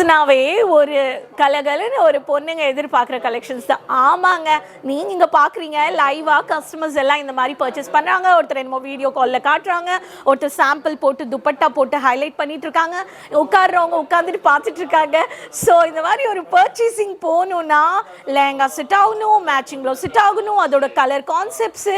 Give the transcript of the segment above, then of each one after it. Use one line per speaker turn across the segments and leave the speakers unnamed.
கலெக்ஷன்ஸ்னாவே ஒரு கலகலன்னு ஒரு பொண்ணுங்க எதிர்பார்க்குற கலெக்ஷன்ஸ் தான். ஆமாங்க, நீங்கள் இங்கே பார்க்குறீங்க லைவாக கஸ்டமர்ஸ் எல்லாம் இந்த மாதிரி பர்ச்சேஸ் பண்ணுறாங்க. ஒருத்தர் என்னமோ வீடியோ காலில் காட்டுறாங்க, ஒருத்தர் சாம்பிள் போட்டு துப்பட்டா போட்டு ஹைலைட் பண்ணிட்டு இருக்காங்க, உட்காடுறவங்க உட்காந்துட்டு பார்த்துட்டு இருக்காங்க. ஸோ இந்த மாதிரி ஒரு பர்ச்சேசிங் போகணுன்னா லேங்கா செட் ஆகணும், மேட்சிங் ப்ளவுஸ் செட் ஆகணும், அதோட கலர் கான்செப்ட்ஸு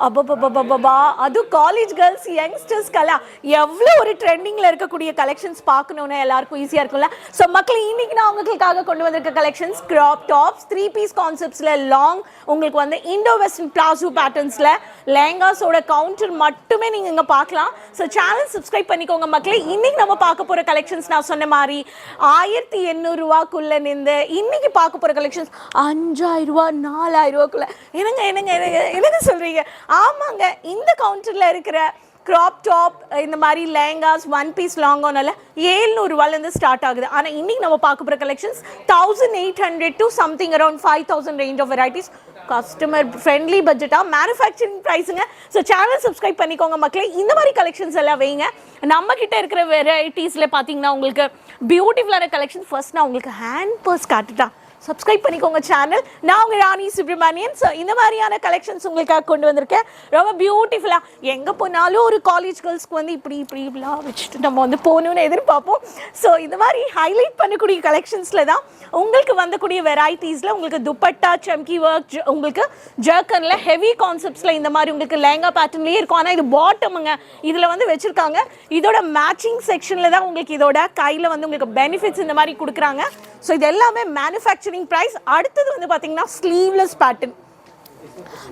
அப்பப்பா, அதுவும் காலேஜ் கேர்ள்ஸ் யங்ஸ்டர்ஸ் கலா எவ்வளோ ஒரு ட்ரெண்டிங்கில் இருக்கக்கூடிய கலெக்ஷன்ஸ் பார்க்கணுன்னு எல்லாருக்கும் ஈஸியாக இருக்கும்ல. ஸோ மக்கள் இன்னைக்கு நான் உங்களுக்காக கொண்டு வந்திருக்க கலெக்ஷன்ஸ் கிராப் டாப்ஸ் 3-piece கான்செப்ட்ஸில் லாங் உங்களுக்கு வந்து இண்டோ வெஸ்டர்ன் பிளாசோ பேட்டர்ன்ஸில் லேங்காஸோட கவுண்டர் மட்டுமே நீங்கள் இங்கே பார்க்கலாம். ஸோ சேனல் சப்ஸ்கிரைப் பண்ணிக்கோங்க மக்களே. இன்னைக்கு நம்ம பார்க்க போகிற கலெக்ஷன்ஸ் நான் சொன்ன மாதிரி 1800 ரூபாக்குள்ளே நின்று இன்னைக்கு பார்க்க போகிற கலெக்ஷன்ஸ் 5000 ரூபா 4000 ரூபாக்குள்ள. என்னங்க சொல்கிறீங்க? ஆமாங்க, இந்த கவுண்டரில் இருக்கிற க்ராப் டாப் இந்த மாதிரி லேங்காஸ் 1-piece லாங்கோனால 700 ரூபாயிலேருந்து ஸ்டார்ட் ஆகுது. ஆனால் இன்னைக்கு நம்ம பார்க்க போகிற collections 1800 to something around 5000 range of varieties. Customer friendly பட்ஜெட்டாக மேனுஃபேக்சரிங் ப்ரைஸுங்க. ஸோ சேனல் சப்ஸ்கிரைப் பண்ணிக்கோங்க மக்களே. இந்த மாதிரி கலெக்ஷன்ஸ் எல்லாம் வைங்க. நம்ம கிட்ட இருக்கிற வெரைட்டிஸில் பார்த்தீங்கன்னா உங்களுக்கு பியூட்டிஃபுல்லான கலெக்ஷன். ஃபர்ஸ்ட் நான் உங்களுக்கு ஹேண்ட் பர்ஸ் காட்டுட்டா, சப்ஸ்கிரைப் பண்ணிக்கோங்க சேனல். நான் உங்கள் ராணி சுப்ரமணியன். ஸோ இந்த மாதிரியான கலெக்ஷன்ஸ் உங்களுக்காக கொண்டு வந்திருக்கேன். ரொம்ப பியூட்டிஃபுல்லாக எங்கே போனாலும் ஒரு காலேஜ் கேர்ள்ஸ்க்கு வந்து இப்படிலாம் வச்சுட்டு நம்ம வந்து போகணுன்னு எதிர்பார்ப்போம். ஸோ இந்த மாதிரி ஹைலைட் பண்ணக்கூடிய கலெக்ஷன்ஸில் தான் உங்களுக்கு வந்தக்கூடிய வெரைட்டிஸில் உங்களுக்கு துப்பட்டா சம்கி ஒர்க், உங்களுக்கு ஜர்க்கனில் ஹெவி கான்செப்ட்ஸில் இந்த மாதிரி உங்களுக்கு லேங்கா பேட்டர்ன்லேயே இருக்கும். ஆனால் இது பாட்டமுங்க இதில் வந்து வச்சுருக்காங்க. இதோட மேட்சிங் செக்ஷனில் தான் உங்களுக்கு இதோட கையில் வந்து உங்களுக்கு பெனிஃபிட்ஸ் இந்த மாதிரி கொடுக்குறாங்க. ஸோ இது எல்லாமே மேனுஃபேக்சரிங் ப்ரைஸ். அடுத்தது வந்து பார்த்தீங்கன்னா ஸ்லீவ்லெஸ் பேட்டர்ன்,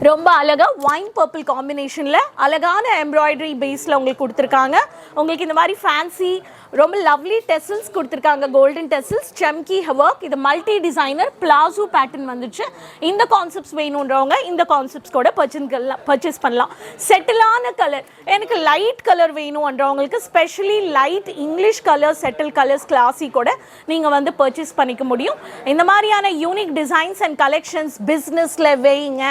ரொம்ப அழகாக ஒயின் பர்பிள் காம்பினேஷனில் அழகான எம்ப்ராய்டரி பேஸில் உங்களுக்கு கொடுத்துருக்காங்க. உங்களுக்கு இந்த மாதிரி ஃபேன்சி ரொம்ப லவ்லி டெசல்ஸ் கொடுத்துருக்காங்க, கோல்டன் டெசல்ஸ், சம்கி ஒர்க். இது மல்டி டிசைனர் பிளாசோ பேட்டர்ன் வந்துச்சு. இந்த கான்செப்ட்ஸ் வேணுன்றவங்க இந்த கான்செப்ட்ஸ் கூட பர்ச்சேஸ் பண்ணலாம். செட்டிலான கலர், எனக்கு லைட் கலர் வேணுன்றவங்களுக்கு specially light English colour settle colours classy கூட நீங்கள் வந்து பர்ச்சேஸ் பண்ணிக்க முடியும். இந்த மாதிரியான யூனிக் டிசைன்ஸ் அண்ட் கலெக்ஷன்ஸ் பிஸ்னஸில் வைங்க.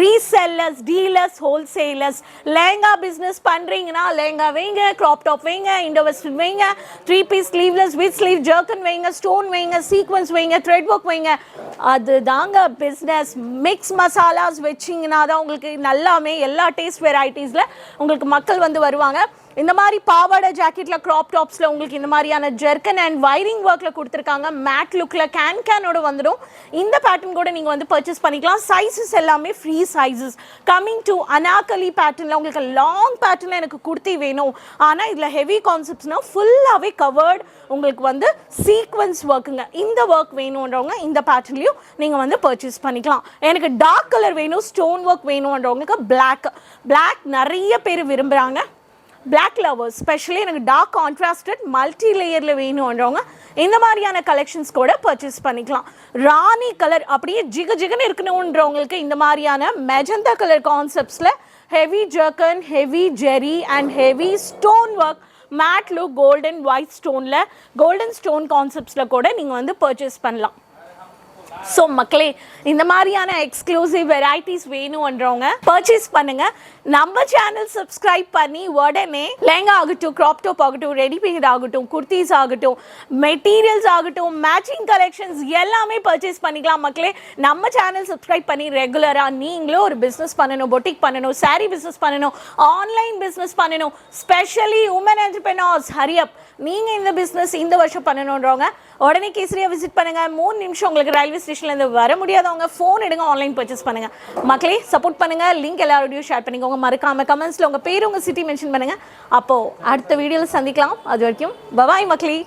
Resellers, dealers, wholesalers, lehenga business பண்ணுறீங்கன்னா லேங்கா வைங்க, க்ராப் டாப் வைங்க, இண்டோ வெஸ்டர்ன் வைங்க, 3-piece ஸ்லீவ்லெஸ் வித் ஸ்லீவ் ஜர்க்கன் வைங்க, ஸ்டோன் வைங்க, சீக்வன்ஸ் வைங்க, த்ரெட் ஒர்க் வைங்க. அது தாங்க பிஸ்னஸ். மிக்ஸ் மசாலாஸ் வச்சிங்கன்னா தான் உங்களுக்கு நல்லாமே எல்லா டேஸ்ட் வெரைட்டிஸில் உங்களுக்கு மக்கள் வந்து வருவாங்க. இந்த மாதிரி பாவாடை ஜாக்கெட்டில் க்ராப் டாப்ஸில் உங்களுக்கு இந்த மாதிரியான ஜெர்க்கன் அண்ட் வைரிங் ஒர்க்கில் கொடுத்துருக்காங்க. மேட் லுக்கில் கேனோட வந்துடும். இந்த பேட்டர்ன் கூட நீங்கள் வந்து பர்ச்சேஸ் பண்ணிக்கலாம். சைஸஸ் எல்லாமே free sizes. Coming to Anarkali பேட்டர்னில் உங்களுக்கு லாங் பேட்டர்னில் எனக்கு குர்த்தி வேணும், ஆனால் இதில் ஹெவி கான்செப்ட்ஸ்னால் ஃபுல்லாகவே கவர்டு உங்களுக்கு வந்து சீக்வன்ஸ் ஒர்க்குங்க. இந்த ஒர்க் வேணுன்றவங்க இந்த பேட்டர்ன்லையும் நீங்கள் வந்து பர்ச்சேஸ் பண்ணிக்கலாம். எனக்கு டார்க் கலர் வேணும், ஸ்டோன் ஒர்க் வேணுன்றவங்களுக்கு பிளாக் நிறைய பேர் விரும்புகிறாங்க. பிளாக் லவர்ஸ் ஸ்பெஷலி எனக்கு டார்க் கான்ட்ராஸ்டட் மல்டி லேயரில் வேணுன்றவங்க இந்த மாதிரியான கலெக்ஷன்ஸ் கூட பர்ச்சேஸ் பண்ணிக்கலாம். ராணி கலர் அப்படியே ஜிகன்னு இருக்கணுன்றவங்களுக்கு இந்த மாதிரியான மெஜந்தா கலர் கான்செப்ட்ஸில் ஹெவி ஜர்க்கன், ஹெவி ஜெரி and heavy stone work, matte look, golden white ஸ்டோனில் கோல்டன் ஸ்டோன் கான்செப்ட்ஸில் கூட நீங்கள் வந்து பர்ச்சேஸ் பண்ணலாம். ஸோ மக்களே, இந்த மாதிரியான எக்ஸ்க்ளூசிவ் வெரைட்டிஸ் வேணுன்றவங்க பர்ச்சேஸ் பண்ணுங்க. நம்ம சேனல் சப்ஸ்கிரைப் பண்ணி உடனே லேங்கா ஆகட்டும், க்ராப் டாப் ஆகட்டும், ரெடிமேட் ஆகட்டும், குர்த்திஸ் ஆகட்டும், மெட்டீரியல்ஸ் ஆகட்டும், மேட்சிங் கலெக்ஷன்ஸ் எல்லாமே பர்ச்சேஸ் பண்ணிக்கலாம் மக்களே. நம்ம சேனல் சப்ஸ்கிரைப் பண்ணி ரெகுலராக நீங்களும் ஒரு பிஸ்னஸ் பண்ணணும், பொட்டிக் பண்ணணும், சாரீ பிஸ்னஸ் பண்ணணும், ஆன்லைன் பிஸ்னஸ் பண்ணணும், ஸ்பெஷலி உமன் என்டர்பிரனர்ஸ் ஹரியப். நீங்கள் இந்த பிஸ்னஸ் இந்த வருஷம் பண்ணணுன்றவங்க உடனே கேசரியா விசிட் பண்ணுங்கள். 3 நிமிஷம் உங்களுக்கு ரயில்வே ஸ்டேஷன்லேருந்து வர முடியாதவங்க ஃபோன் எடுங்க, ஆன்லைன் பர்ச்சேஸ் பண்ணுங்கள். மக்களே சப்போர்ட் பண்ணுங்கள். லிங்க் எல்லாரோடையும் ஷேர் பண்ணிக்கோங்க. மறக்காம கமெண்ட்ஸில் உங்கள் பேர் உங்கள் சிட்டி மென்ஷன் பண்ணுங்கள். அப்போது அடுத்த வீடியோவில் சந்திக்கலாம். அது வரைக்கும் பபாய் மக்களே.